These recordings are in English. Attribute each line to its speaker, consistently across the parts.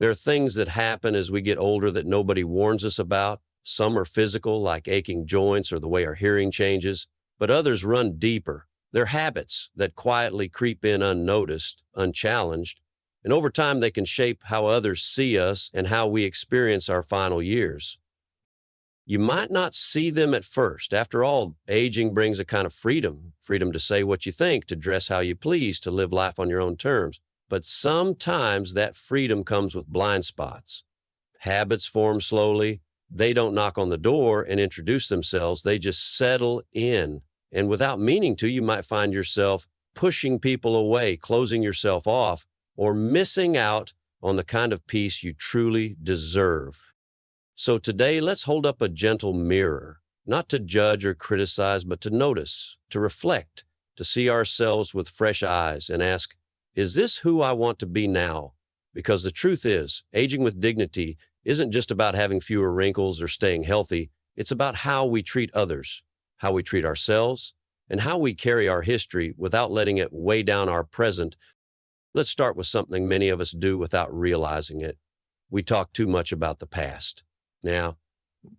Speaker 1: There are things that happen as we get older that nobody warns us about. Some are physical, like aching joints or the way our hearing changes, but others run deeper. They're habits that quietly creep in unnoticed, unchallenged, and over time they can shape how others see us and how we experience our final years. You might not see them at first. After all, aging brings a kind of freedom to say what you think, to dress how you please, to live life on your own terms. But sometimes that freedom comes with blind spots. Habits form slowly. They don't knock on the door and introduce themselves. They just settle in. And without meaning to, you might find yourself pushing people away, closing yourself off, or missing out on the kind of peace you truly deserve. So today, let's hold up a gentle mirror, not to judge or criticize, but to notice, to reflect, to see ourselves with fresh eyes and ask, is this who I want to be now? Because the truth is, aging with dignity isn't just about having fewer wrinkles or staying healthy. It's about how we treat others, how we treat ourselves, and how we carry our history without letting it weigh down our present. Let's start with something many of us do without realizing it. We talk too much about the past. Now,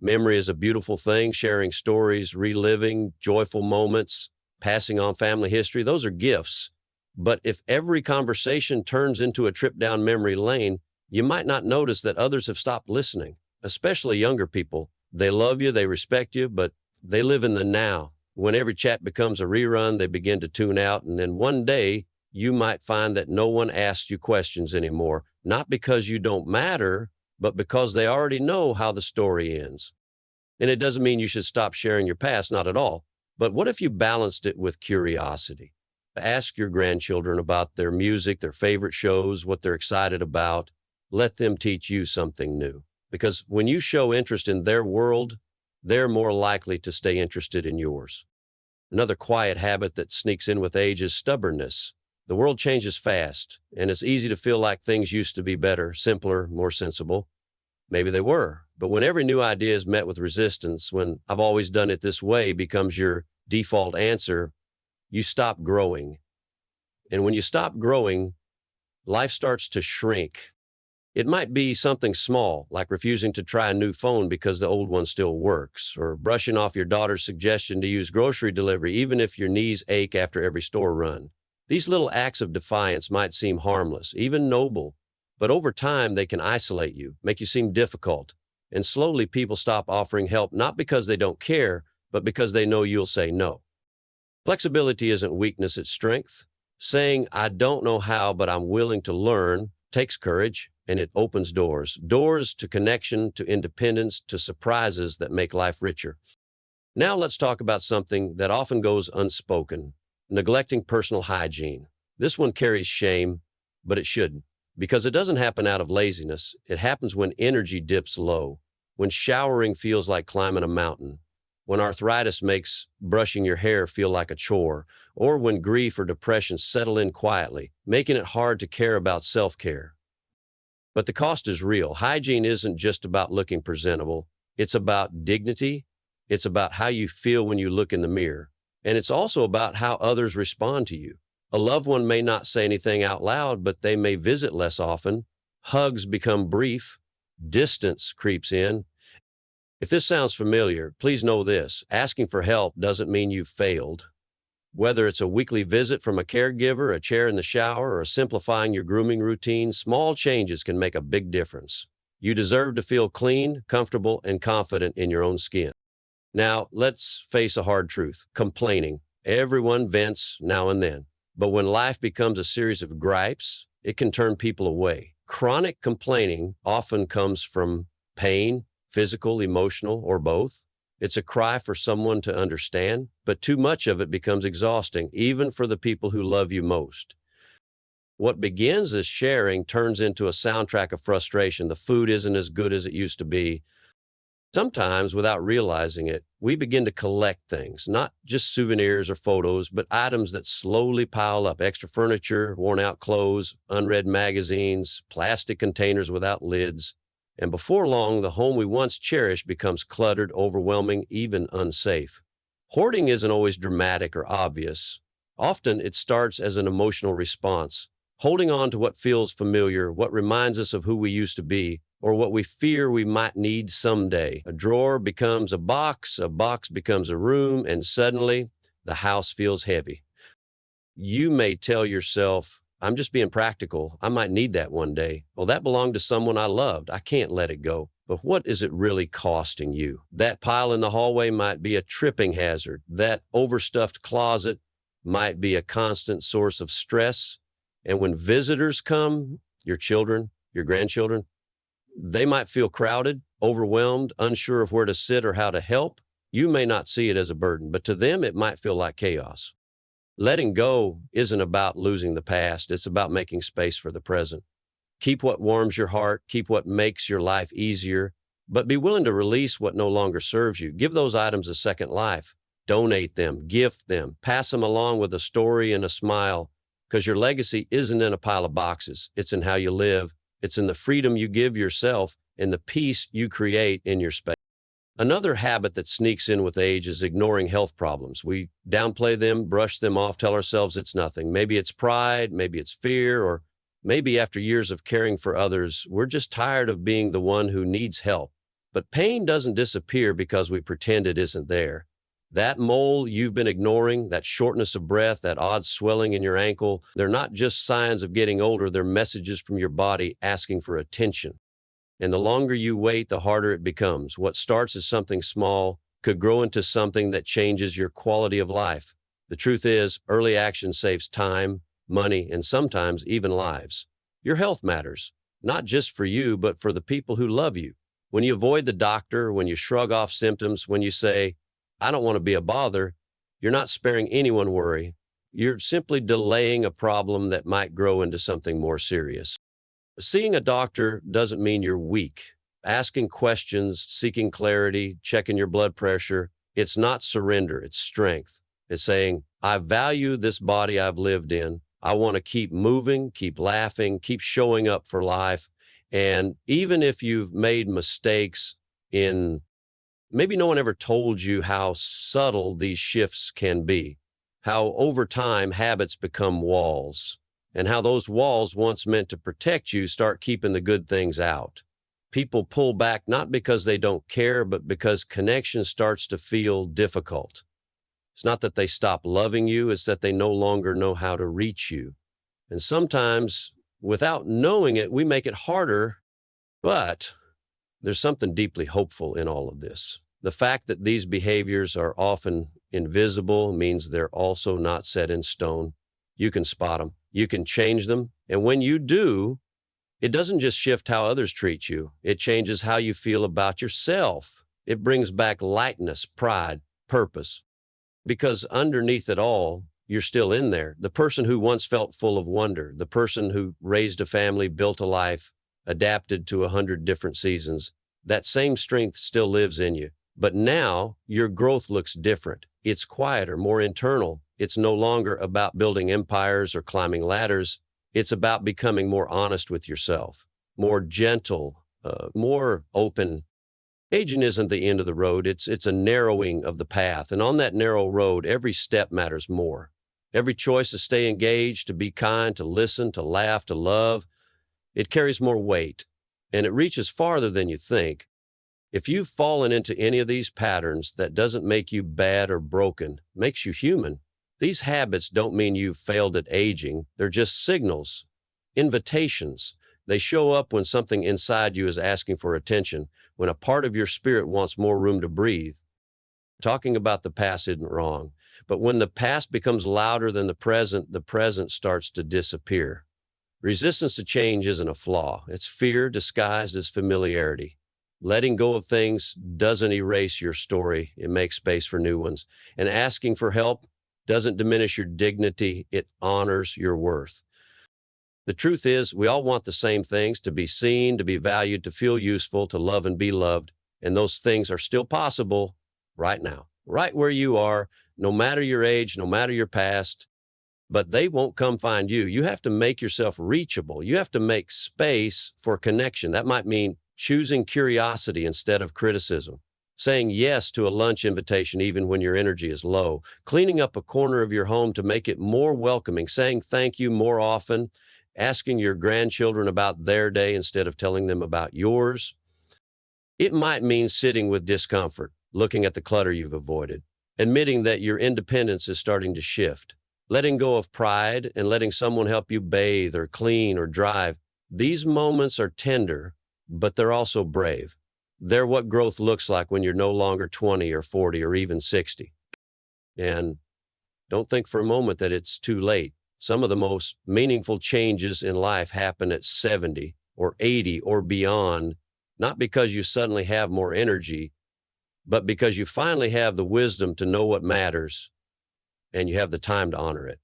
Speaker 1: memory is a beautiful thing, sharing stories, reliving joyful moments, passing on family history. Those are gifts. But if every conversation turns into a trip down memory lane, you might not notice that others have stopped listening, especially younger people. They love you, they respect you, but they live in the now. When every chat becomes a rerun, they begin to tune out. And then one day, you might find that no one asks you questions anymore, not because you don't matter, but because they already know how the story ends. And it doesn't mean you should stop sharing your past, not at all. But what if you balanced it with curiosity? Ask your grandchildren about their music, their favorite shows, what they're excited about. Let them teach you something new. Because when you show interest in their world, they're more likely to stay interested in yours. Another quiet habit that sneaks in with age is stubbornness. The world changes fast, and it's easy to feel like things used to be better, simpler, more sensible. Maybe they were, but when every new idea is met with resistance, when "I've always done it this way" becomes your default answer, you stop growing. And when you stop growing, life starts to shrink. It might be something small, like refusing to try a new phone because the old one still works, or brushing off your daughter's suggestion to use grocery delivery even if your knees ache after every store run. These little acts of defiance might seem harmless, even noble, but over time they can isolate you, make you seem difficult, and slowly people stop offering help not because they don't care, but because they know you'll say no. Flexibility isn't weakness, it's strength. Saying, "I don't know how, but I'm willing to learn," takes courage, and it opens doors to connection, to independence, to surprises that make life richer. Now let's talk about something that often goes unspoken: neglecting personal hygiene. This one carries shame, but it shouldn't, because it doesn't happen out of laziness. It happens when energy dips low, when showering feels like climbing a mountain, when arthritis makes brushing your hair feel like a chore, or when grief or depression settle in quietly, making it hard to care about self-care. But the cost is real. Hygiene isn't just about looking presentable. It's about dignity. It's about how you feel when you look in the mirror. And it's also about how others respond to you. A loved one may not say anything out loud, but they may visit less often. Hugs become brief. Distance creeps in. If this sounds familiar, please know this: asking for help doesn't mean you've failed. Whether it's a weekly visit from a caregiver, a chair in the shower, or simplifying your grooming routine, small changes can make a big difference. You deserve to feel clean, comfortable, and confident in your own skin. Now, let's face a hard truth: complaining. Everyone vents now and then. But when life becomes a series of gripes, it can turn people away. Chronic complaining often comes from pain, physical, emotional, or both. It's a cry for someone to understand, but too much of it becomes exhausting, even for the people who love you most. What begins as sharing turns into a soundtrack of frustration. The food isn't as good as it used to be. Sometimes, without realizing it, we begin to collect things, not just souvenirs or photos, but items that slowly pile up: extra furniture, worn-out clothes, unread magazines, plastic containers without lids. And before long, the home we once cherished becomes cluttered, overwhelming, even unsafe. Hoarding isn't always dramatic or obvious. Often it starts as an emotional response. Holding on to what feels familiar, what reminds us of who we used to be, or what we fear we might need someday. A drawer becomes a box becomes a room, and suddenly the house feels heavy. You may tell yourself, I'm just being practical. I might need that one day. Well, that belonged to someone I loved. I can't let it go. But what is it really costing you? That pile in the hallway might be a tripping hazard. That overstuffed closet might be a constant source of stress. And when visitors come, your children, your grandchildren, they might feel crowded, overwhelmed, unsure of where to sit or how to help. You may not see it as a burden, but to them, it might feel like chaos. Letting go isn't about losing the past. It's about making space for the present. Keep what warms your heart, keep what makes your life easier, but be willing to release what no longer serves you. Give those items a second life. Donate them, gift them, pass them along with a story and a smile, because your legacy isn't in a pile of boxes. It's in how you live. It's in the freedom you give yourself and the peace you create in your space. Another habit that sneaks in with age is ignoring health problems. We downplay them, brush them off, tell ourselves it's nothing. Maybe it's pride, maybe it's fear, or maybe after years of caring for others, we're just tired of being the one who needs help. But pain doesn't disappear because we pretend it isn't there. That mole you've been ignoring, that shortness of breath, that odd swelling in your ankle, they're not just signs of getting older, they're messages from your body asking for attention. And the longer you wait, the harder it becomes. What starts as something small could grow into something that changes your quality of life. The truth is, early action saves time, money, and sometimes even lives. Your health matters, not just for you, but for the people who love you. When you avoid the doctor, when you shrug off symptoms, when you say, I don't want to be a bother, you're not sparing anyone worry. You're simply delaying a problem that might grow into something more serious. Seeing a doctor doesn't mean you're weak. Asking questions, seeking clarity, checking your blood pressure, it's not surrender, it's strength. It's saying, I value this body I've lived in. I want to keep moving, keep laughing, keep showing up for life. And even if you've made mistakes in, maybe no one ever told you how subtle these shifts can be, how over time habits become walls, and how those walls once meant to protect you start keeping the good things out. People pull back not because they don't care, but because connection starts to feel difficult. It's not that they stop loving you, it's that they no longer know how to reach you. And sometimes, without knowing it, we make it harder, but there's something deeply hopeful in all of this. The fact that these behaviors are often invisible means they're also not set in stone. You can spot them. You can change them. And when you do, it doesn't just shift how others treat you. It changes how you feel about yourself. It brings back lightness, pride, purpose. Because underneath it all, you're still in there. The person who once felt full of wonder, the person who raised a family, built a life, adapted to 100 different seasons, that same strength still lives in you. But now your growth looks different. It's quieter, more internal. It's no longer about building empires or climbing ladders. It's about becoming more honest with yourself, more gentle, more open. Aging isn't the end of the road. It's a narrowing of the path. And on that narrow road, every step matters more. Every choice to stay engaged, to be kind, to listen, to laugh, to love, it carries more weight, and it reaches farther than you think. If you've fallen into any of these patterns, that doesn't make you bad or broken, it makes you human. These habits don't mean you've failed at aging. They're just signals, invitations. They show up when something inside you is asking for attention, when a part of your spirit wants more room to breathe. Talking about the past isn't wrong, but when the past becomes louder than the present starts to disappear. Resistance to change isn't a flaw. It's fear disguised as familiarity. Letting go of things doesn't erase your story. It makes space for new ones. And asking for help doesn't diminish your dignity. It honors your worth. The truth is, we all want the same things: to be seen, to be valued, to feel useful, to love and be loved. And those things are still possible right now, right where you are, no matter your age, no matter your past. But they won't come find you. You have to make yourself reachable. You have to make space for connection. That might mean choosing curiosity instead of criticism, saying yes to a lunch invitation even when your energy is low, cleaning up a corner of your home to make it more welcoming, saying thank you more often, asking your grandchildren about their day instead of telling them about yours. It might mean sitting with discomfort, looking at the clutter you've avoided, admitting that your independence is starting to shift, letting go of pride and letting someone help you bathe or clean or drive. These moments are tender, but they're also brave. They're what growth looks like when you're no longer 20 or 40 or even 60. And don't think for a moment that it's too late. Some of the most meaningful changes in life happen at 70 or 80 or beyond, not because you suddenly have more energy, but because you finally have the wisdom to know what matters and you have the time to honor it.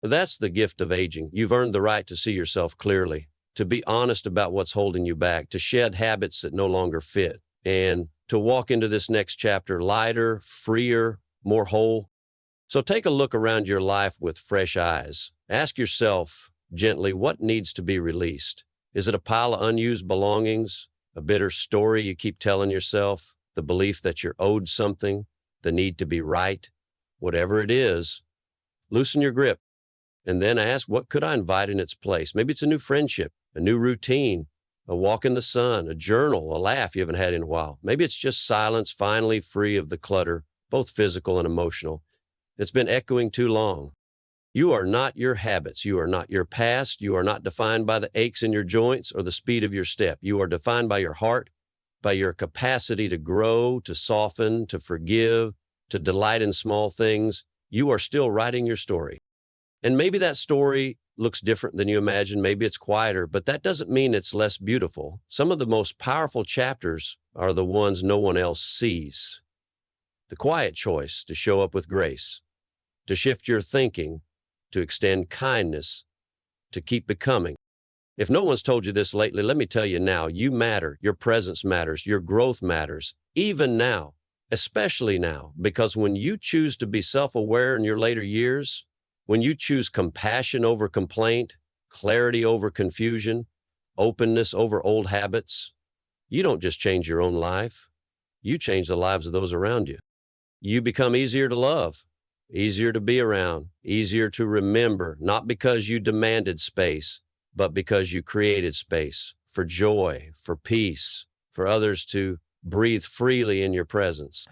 Speaker 1: That's the gift of aging. You've earned the right to see yourself clearly, to be honest about what's holding you back, to shed habits that no longer fit, and to walk into this next chapter lighter, freer, more whole. So take a look around your life with fresh eyes. Ask yourself gently, what needs to be released? Is it a pile of unused belongings, a bitter story you keep telling yourself, the belief that you're owed something, the need to be right? Whatever it is, loosen your grip and then ask, what could I invite in its place? Maybe it's a new friendship, a new routine, a walk in the sun, a journal, a laugh you haven't had in a while. Maybe it's just silence, finally free of the clutter, both physical and emotional. It's been echoing too long. You are not your habits. You are not your past. You are not defined by the aches in your joints or the speed of your step. You are defined by your heart, by your capacity to grow, to soften, to forgive, to delight in small things. You are still writing your story. And maybe that story looks different than you imagined. Maybe it's quieter, but that doesn't mean it's less beautiful. Some of the most powerful chapters are the ones no one else sees. The quiet choice to show up with grace, to shift your thinking, to extend kindness, to keep becoming. If no one's told you this lately, let me tell you now, you matter. Your presence matters. Your growth matters, even now, especially now, because when you choose to be self-aware in your later years, when you choose compassion over complaint, clarity over confusion, openness over old habits, you don't just change your own life, you change the lives of those around you. You become easier to love, easier to be around, easier to remember, not because you demanded space, but because you created space for joy, for peace, for others to breathe freely in your presence.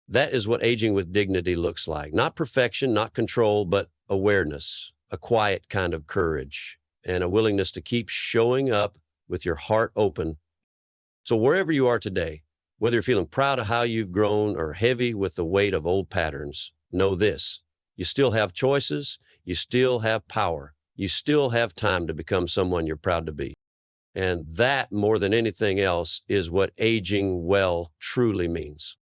Speaker 1: That is what aging with dignity looks like. Not perfection, not control, but awareness, a quiet kind of courage, and a willingness to keep showing up with your heart open. So wherever you are today, whether you're feeling proud of how you've grown or heavy with the weight of old patterns, know this: you still have choices, you still have power, you still have time to become someone you're proud to be. And that, more than anything else, is what aging well truly means.